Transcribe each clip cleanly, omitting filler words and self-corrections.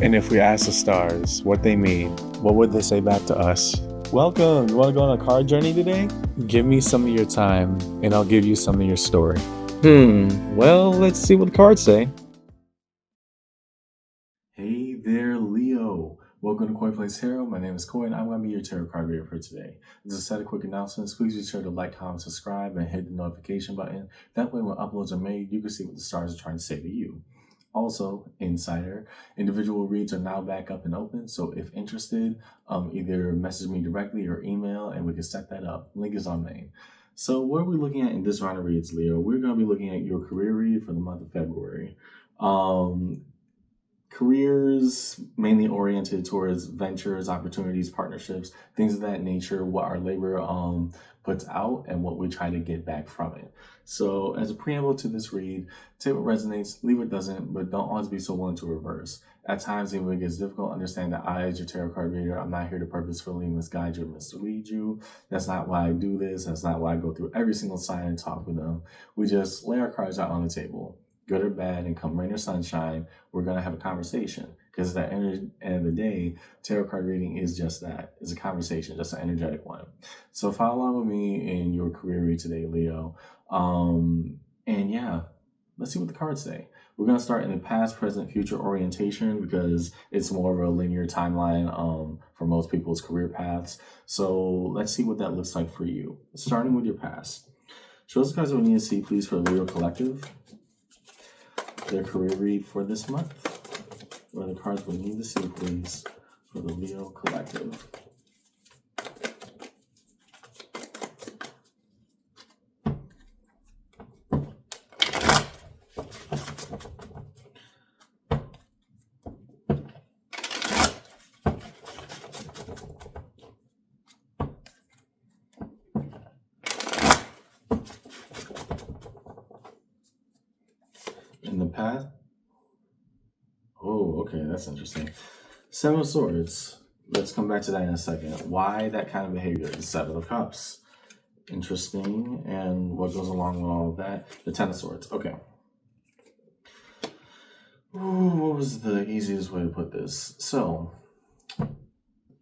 And if we ask the stars what they mean, what would they say back to us? Welcome! You want to go on a card journey today? Give me some of your time, and I'll give you some of your story. Well, let's see what the cards say. Hey there, Leo. Welcome to Koi Plays Tarot. My name is Koi, and I'm going to be your tarot card reader for today. Just a set of quick announcements. Please be sure to like, comment, subscribe, and hit the notification button. That way, when uploads are made, you can see what the stars are trying to say to you. Also, Insider, individual reads are now back up and open, so if interested, either message me directly or email, and we can set that up. Link is on main. So what are we looking at in this round of reads, Leo? We're going to be looking at your career read for the month of February. Careers mainly oriented towards ventures, opportunities, partnerships, things of that nature, what our labor puts out and what we try to get back from it. So as a preamble to this read, take what resonates, leave what doesn't, but don't always be so willing to reverse. At times, even when it gets difficult, understand that I, as your tarot card reader, I'm not here to purposefully misguide you or mislead you. That's not why I do this. That's not why I go through every single sign and talk with them. We just lay our cards out on the table, good or bad, and come rain or sunshine, we're going to have a conversation. Because at the end of the day, tarot card reading is just that. It's a conversation, just an energetic one. So follow along with me in your career read today, Leo. And yeah, let's see what the cards say. We're going to start in the past, present, future orientation because it's more of a linear timeline for most people's career paths. So let's see what that looks like for you. Starting with your past. Show us the cards that we need to see, please, for the Leo Collective. Their career read for this month. What are the cards we need to see, please, for the Leo Collective? In the past? Oh, okay, that's interesting. Seven of Swords. Let's come back to that in a second. Why that kind of behavior? The Seven of Cups. Interesting. And what goes along with all of that? The Ten of Swords. Okay. Ooh, what was the easiest way to put this? So,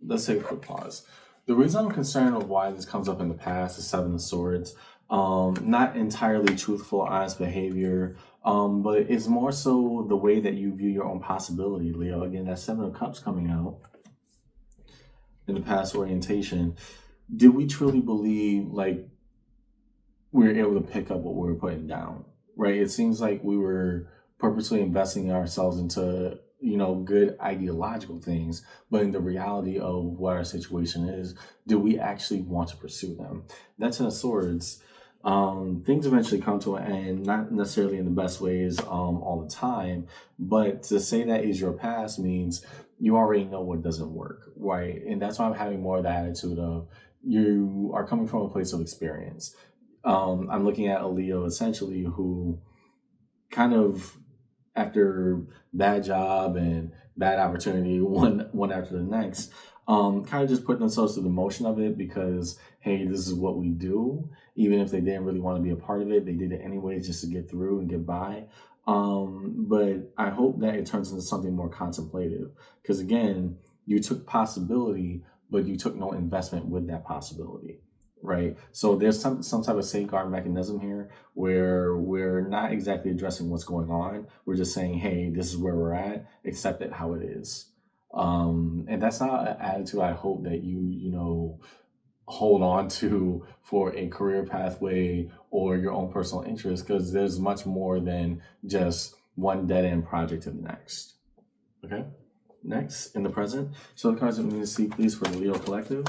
let's take a quick pause. The reason I'm concerned of why this comes up in the past, the Seven of Swords, not entirely truthful, honest behavior, but it's more so the way that you view your own possibility, Leo. Again, that Seven of Cups coming out in the past orientation. Did we truly believe like we were able to pick up what we were putting down, right? It seems like we were purposely investing ourselves into, good ideological things, but in the reality of what our situation is, do we actually want to pursue them? That's Ten of Swords. Things eventually come to an end, not necessarily in the best ways all the time, but to say that is your past means you already know what doesn't work, right? And that's why I'm having more of the attitude of you are coming from a place of experience. I'm looking at a Leo essentially who kind of, after bad job and bad opportunity, one after the next, kind of just put themselves through the motion of it because, hey, this is what we do. Even if they didn't really want to be a part of it, they did it anyway just to get through and get by. But I hope that it turns into something more contemplative because, again, you took possibility, but you took no investment with that possibility. Right. So there's some type of safeguard mechanism here where we're not exactly addressing what's going on. We're just saying, hey, this is where we're at, accept it how it is. And that's not an attitude I hope that you hold on to for a career pathway or your own personal interest, because there's much more than just one dead end project to the next. Okay. Next, in the present, show the cards that we need to see, please, for the Leo Collective.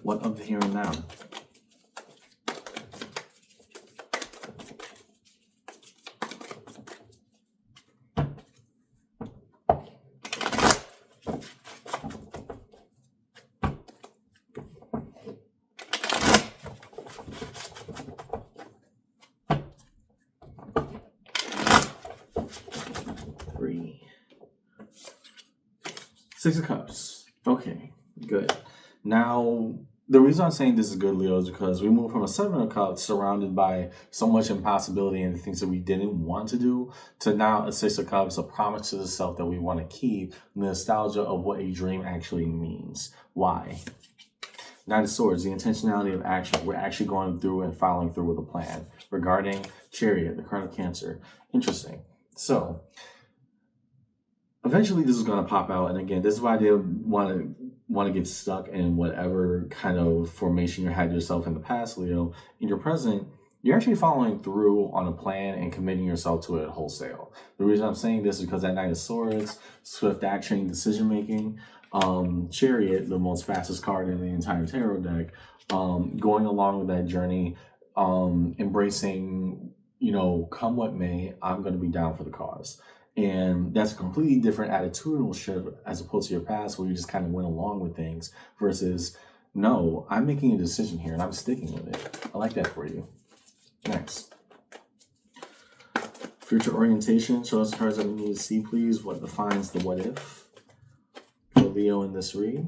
What of the here and now? Three. Six of Cups. Okay, good. Now, The reason I'm saying this is good, Leo, is because we moved from a Seven of Cups surrounded by so much impossibility and the things that we didn't want to do to now a Six of Cups, a promise to the self that we want to keep, the nostalgia of what a dream actually means. Why? Nine of Swords, the intentionality of action. We're actually going through and following through with a plan. Regarding Chariot, the card of Cancer. Interesting. So, eventually this is going to pop out. And again, this is why I didn't want to get stuck in whatever kind of formation you had yourself in the past, Leo. In your present, you're actually following through on a plan and committing yourself to it wholesale. The reason I'm saying this is because that Knight of Swords, swift action, decision making, Chariot, the most fastest card in the entire tarot deck, going along with that journey, embracing, come what may, I'm going to be down for the cause. And that's a completely different attitudinal shift as opposed to your past where you just kind of went along with things versus, no, I'm making a decision here and I'm sticking with it. I like that for you. Next. Future orientation. Show us the cards that we need to see, please. What defines the what if for Leo in this read?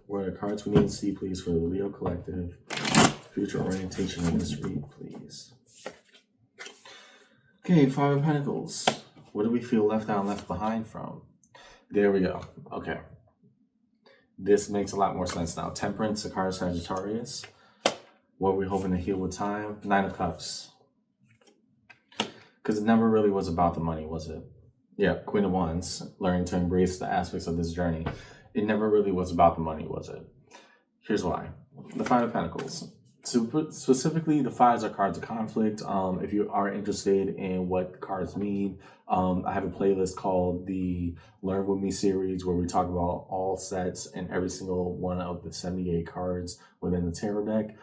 What are the cards we need to see, please, for the Leo Collective? Future orientation in this read, please. Okay, Five of Pentacles. What do we feel left out and left behind from? There we go. Okay. This makes a lot more sense now. Temperance, the card of Sagittarius. What are we hoping to heal with time? Nine of Cups. Because it never really was about the money, was it? Yeah, Queen of Wands. Learning to embrace the aspects of this journey. It never really was about the money, was it? Here's why. The Five of Pentacles. Specifically, the fives are cards of conflict. If you are interested in what cards mean, I have a playlist called the Learn With Me series where we talk about all sets and every single one of the 78 cards within the tarot deck.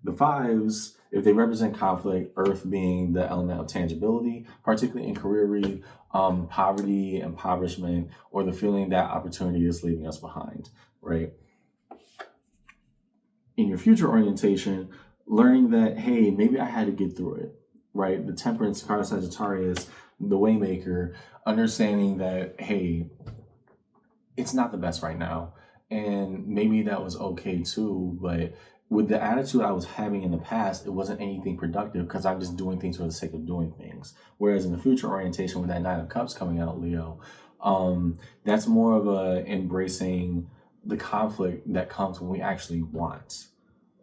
The fives, if they represent conflict, earth being the element of tangibility, particularly in career read, poverty, impoverishment, or the feeling that opportunity is leaving us behind, right? In your future orientation, learning that, hey, maybe I had to get through it, right? The Temperance, card of Sagittarius, the Waymaker, understanding that, hey, it's not the best right now. And maybe that was okay too, but with the attitude I was having in the past, it wasn't anything productive because I'm just doing things for the sake of doing things. Whereas in the future orientation with that Nine of Cups coming out, Leo, that's more of a embracing the conflict that comes when we actually want,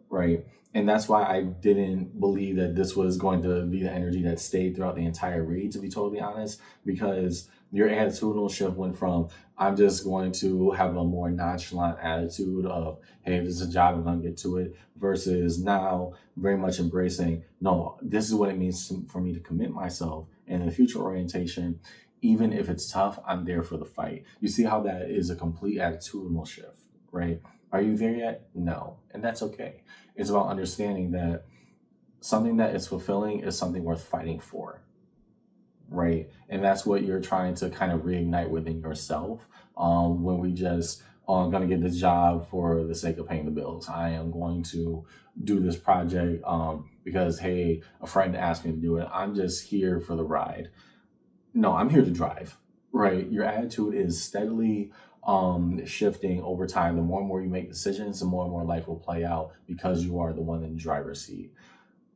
right? And that's why I didn't believe that this was going to be the energy that stayed throughout the entire read, to be totally honest, because your attitudinal shift went from, I'm just going to have a more nonchalant attitude of, hey, this is a job, I'm going to get to it, versus now very much embracing, no, this is what it means for me to commit myself. And in the future orientation, even if it's tough, I'm there for the fight. You see how that is a complete attitudinal shift, right? Are you there yet? No. And that's okay. It's about understanding that something that is fulfilling is something worth fighting for, right? And that's what you're trying to kind of reignite within yourself when we just, I'm going to get this job for the sake of paying the bills. I am going to do this project because, hey, a friend asked me to do it. I'm just here for the ride. No, I'm here to drive, right? Your attitude is steadily shifting over time. The more and more you make decisions, the more and more life will play out because you are the one in the driver's seat.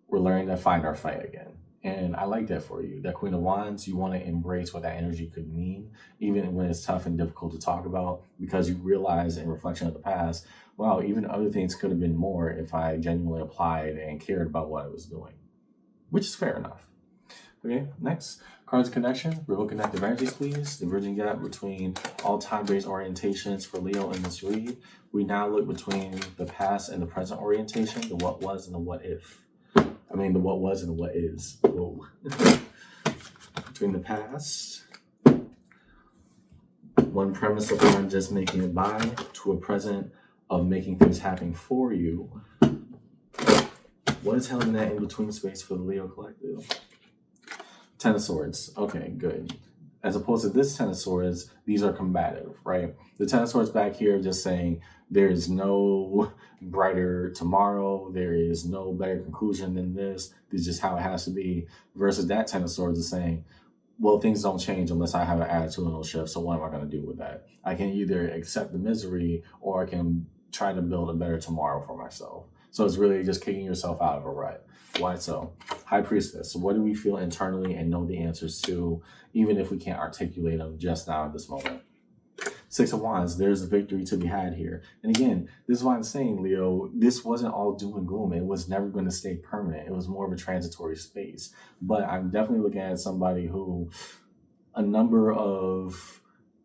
We're learning to find our fight again. And I like that for you. That Queen of Wands, you want to embrace what that energy could mean, even when it's tough and difficult to talk about, because you realize in reflection of the past, wow, even other things could have been more if I genuinely applied and cared about what I was doing, which is fair enough. Okay, next. Cards Connection. Reveal connective energies, please. The bridging gap between all time-based orientations for Leo in this read. We now look between the past and the present orientation, the what was and the what if. I mean, the what was and the what is. Whoa. Between the past, one premise upon just making it by, to a present of making things happen for you. What is held in that in-between space for the Leo Collective? Ten of Swords. Okay, good. As opposed to this Ten of Swords, these are combative, right? The Ten of Swords back here just saying there is no brighter tomorrow. There is no better conclusion than this. This is just how it has to be. Versus that Ten of Swords is saying, well, things don't change unless I have an attitudinal shift. So what am I going to do with that? I can either accept the misery or I can try to build a better tomorrow for myself. So it's really just kicking yourself out of a rut. Why so? High Priestess, what do we feel internally and know the answers to, even if we can't articulate them just now at this moment? Six of Wands, there's a victory to be had here. And again, this is why I'm saying, Leo, this wasn't all doom and gloom. It was never going to stay permanent. It was more of a transitory space. But I'm definitely looking at somebody who a number of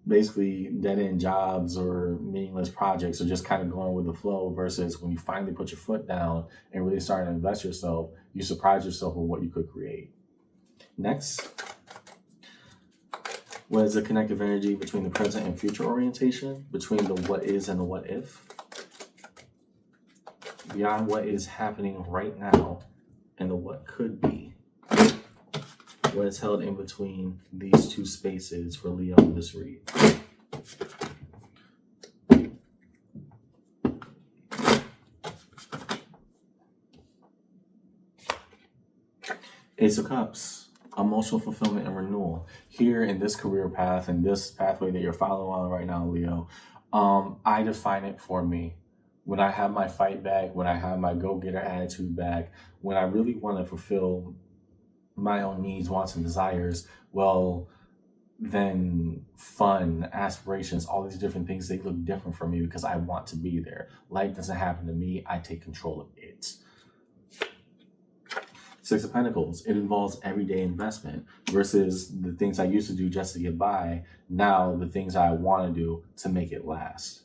basically dead-end jobs or meaningless projects are just kind of going with the flow, versus when you finally put your foot down and really start to invest yourself, you surprise yourself with what you could create. Next, what is the connective energy between the present and future orientation, between the what is and the what if, beyond what is happening right now and the what could be? What is held in between these two spaces for Leo in this read? Ace of Cups, emotional fulfillment and renewal. Here in this career path and this pathway that you're following on right now, Leo, I define it for me. When I have my fight back, when I have my go-getter attitude back, when I really want to fulfill my own needs, wants, and desires, well, then fun, aspirations, all these different things, they look different for me because I want to be there. Life doesn't happen to me. I take control of it. Six of Pentacles, it involves everyday investment versus the things I used to do just to get by. Now the things I want to do to make it last.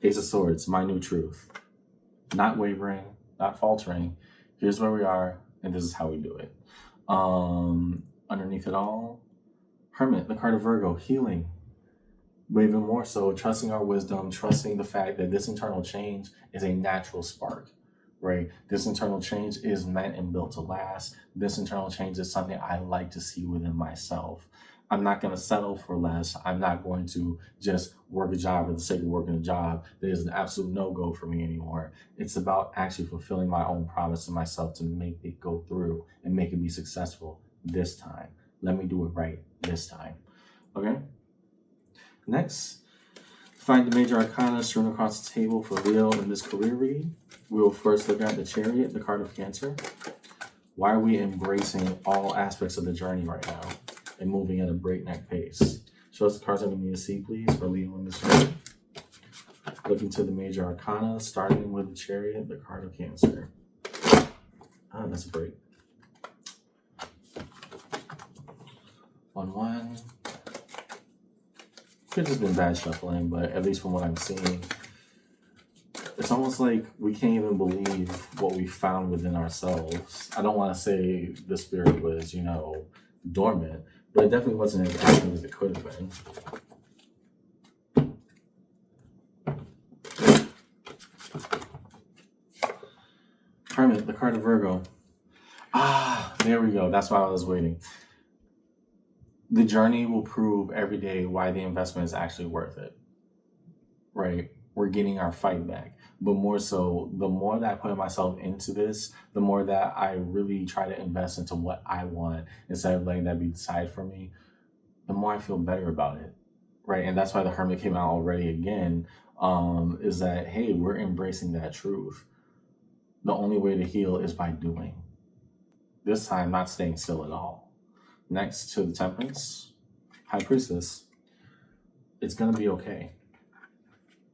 Ace of Swords, my new truth. Not wavering, not faltering. Here's where we are, and this is how we do it. Underneath it all, Hermit, the card of Virgo, healing. But even more so, trusting our wisdom, trusting the fact that this internal change is a natural spark, right? This internal change is meant and built to last. This internal change is something I like to see within myself. I'm not going to settle for less. I'm not going to just work a job for the sake of working a job. That is an absolute no-go for me anymore. It's about actually fulfilling my own promise to myself to make it go through and make it be successful this time. Let me do it right this time. Okay? Next, find the major arcana strewn across the table for Leo in this career read. We will first look at the Chariot, the card of Cancer. Why are we embracing all aspects of the journey right now and moving at a breakneck pace? Show us the cards that we need to see, please, for Leo in this read. Looking to the major arcana, starting with the Chariot, the card of Cancer. That's a break. 1-1. Could have just been bad shuffling, but at least from what I'm seeing, it's almost like we can't even believe what we found within ourselves. I don't want to say the spirit was, dormant, but it definitely wasn't as active as it could have been. Hermit, the card of Virgo. There we go. That's why I was waiting. The journey will prove every day why the investment is actually worth it, right? We're getting our fight back. But more so, the more that I put myself into this, the more that I really try to invest into what I want instead of letting that be decided for me, the more I feel better about it, right? And that's why the Hermit came out already again, is that, hey, we're embracing that truth. The only way to heal is by doing. This time, not staying still at all. Next to the Temperance, High Priestess, it's going to be okay.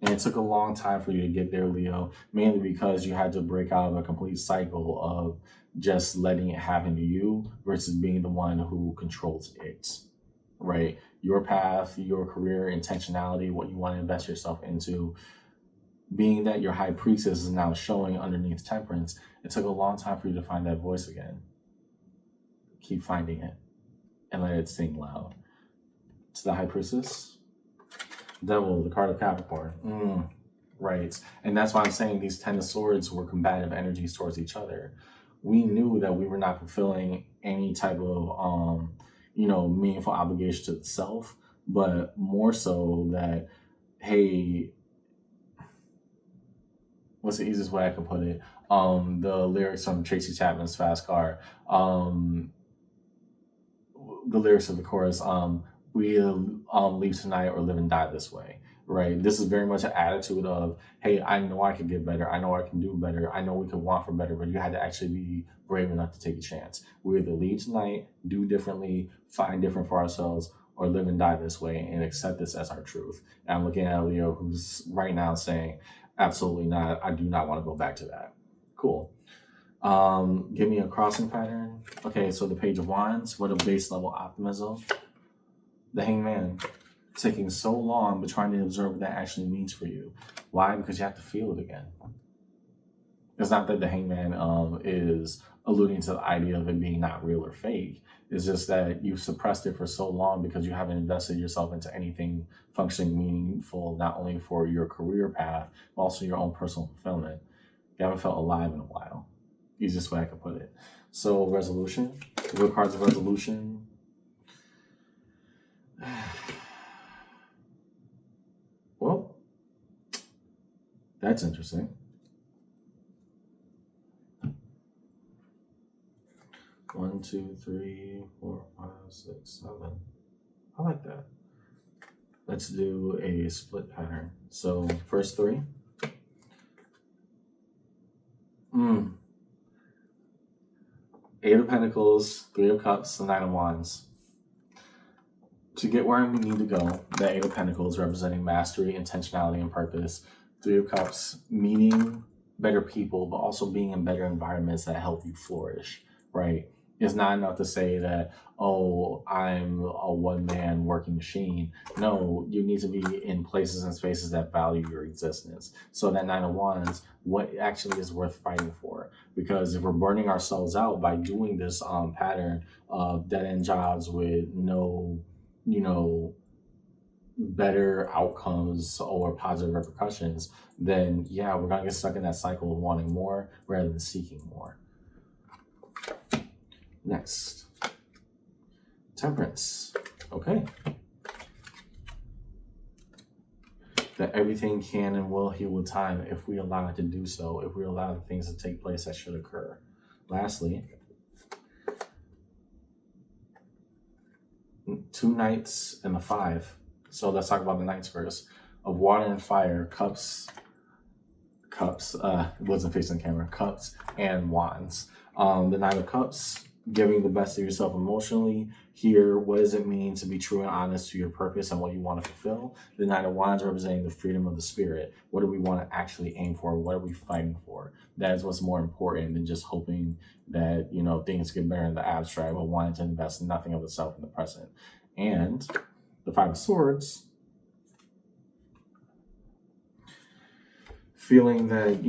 And it took a long time for you to get there, Leo, mainly because you had to break out of a complete cycle of just letting it happen to you versus being the one who controls it, right? Your path, your career, intentionality, what you want to invest yourself into. Being that your High Priestess is now showing underneath Temperance, it took a long time for you to find that voice again. Keep finding it and let it sing loud. To the High Priestess, Devil, the card of Capricorn. Right. And that's why I'm saying these 10 of Swords were combative energies towards each other. We knew that we were not fulfilling any type of, meaningful obligation to the self, but more so that, hey, what's the easiest way I can put it? The lyrics from Tracy Chapman's Fast Car. the lyrics of the chorus, we'll leave tonight or live and die this way, right? This is very much an attitude of, hey, I know I can get better. I know I can do better. I know we can want for better, but you had to actually be brave enough to take a chance. We either leave tonight, do differently, find different for ourselves, or live and die this way and accept this as our truth. And I'm looking at Leo, who's right now saying, absolutely not. I do not want to go back to that. Cool. Give me a crossing pattern. Okay, so the Page of Wands. What a base level optimism. The Hangman. Taking so long, but trying to observe what that actually means for you. Why? Because you have to feel it again. It's not that the Hangman is alluding to the idea of it being not real or fake. It's just that you've suppressed it for so long because you haven't invested yourself into anything functioning meaningful, not only for your career path, but also your own personal fulfillment. You haven't felt alive in a while. Easiest way I could put it. So, resolution. What cards of resolution? Well, that's interesting. 1, 2, 3, 4, 5, 6, 7. I like that. Let's do a split pattern. So, first 3. Eight of Pentacles, 3 of Cups, the 9 of Wands. To get where we need to go, the 8 of Pentacles representing mastery, intentionality, and purpose. 3 of Cups meeting better people, but also being in better environments that help you flourish, right? It's not enough to say that, oh, I'm a one-man working machine. No, you need to be in places and spaces that value your existence. So that 9 of Wands, what actually is worth fighting for? Because if we're burning ourselves out by doing this pattern of dead-end jobs with no, better outcomes or positive repercussions, then yeah, we're gonna get stuck in that cycle of wanting more rather than seeking more. Next, Temperance. Okay. That everything can and will heal with time if we allow it to do so, if we allow the things to take place that should occur. Lastly, 2 Knights and the 5. So let's talk about the Knights first. Of Water and Fire, Cups, wasn't facing the camera, Cups and Wands. The 9 of Cups, giving the best of yourself emotionally. Here, what does it mean to be true and honest to your purpose and what you want to fulfill? The 9 of Wands representing the freedom of the spirit. What do we want to actually aim for? What are we fighting for? That is what's more important than just hoping that, things get better in the abstract, but wanting to invest nothing of the self in the present. And the 5 of Swords, feeling that,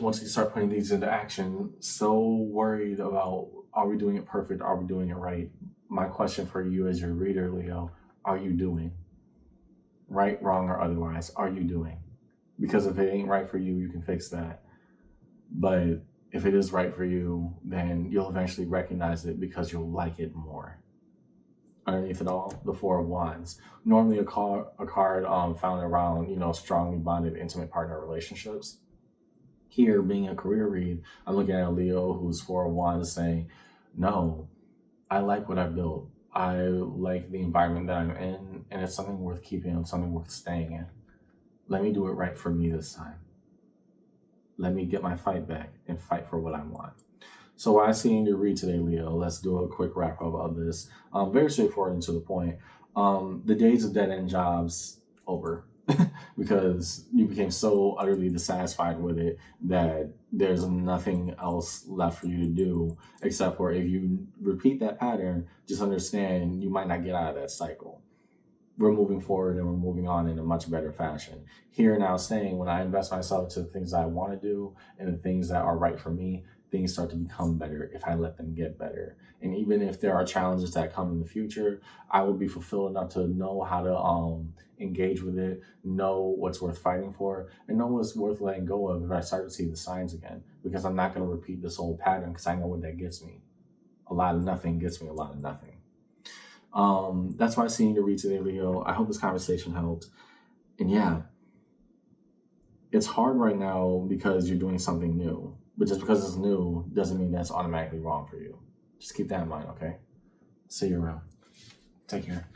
once you start putting these into action, so worried about, are we doing it perfect? Are we doing it right? My question for you as your reader, Leo, are you doing? Right, wrong, or otherwise, are you doing? Because if it ain't right for you, you can fix that. But if it is right for you, then you'll eventually recognize it because you'll like it more. Underneath it all, the 4 of Wands. Normally a card found around, strongly bonded intimate partner relationships. Here, being a career read, I'm looking at a Leo who's 4 of Wands saying, no, I like what I built. I like the environment that I'm in, and it's something worth keeping and something worth staying in. Let me do it right for me this time. Let me get my fight back and fight for what I want. So what I see in your read today, Leo, let's do a quick wrap up of this. Very straightforward and to the point. The days of dead-end jobs, over. Because you became so utterly dissatisfied with it that there's nothing else left for you to do, except for if you repeat that pattern, just understand you might not get out of that cycle. We're moving forward and we're moving on in a much better fashion. Here now saying, when I invest myself to the things I want to do and the things that are right for me, things start to become better if I let them get better. And even if there are challenges that come in the future, I will be fulfilled enough to know how to engage with it, know what's worth fighting for, and know what's worth letting go of if I start to see the signs again. Because I'm not going to repeat this old pattern because I know what that gets me. A lot of nothing gets me a lot of nothing. That's why I see you to read today, Leo. I hope this conversation helped. And yeah, it's hard right now because you're doing something new. But just because it's new doesn't mean that's automatically wrong for you. Just keep that in mind, okay? See you around. Take care.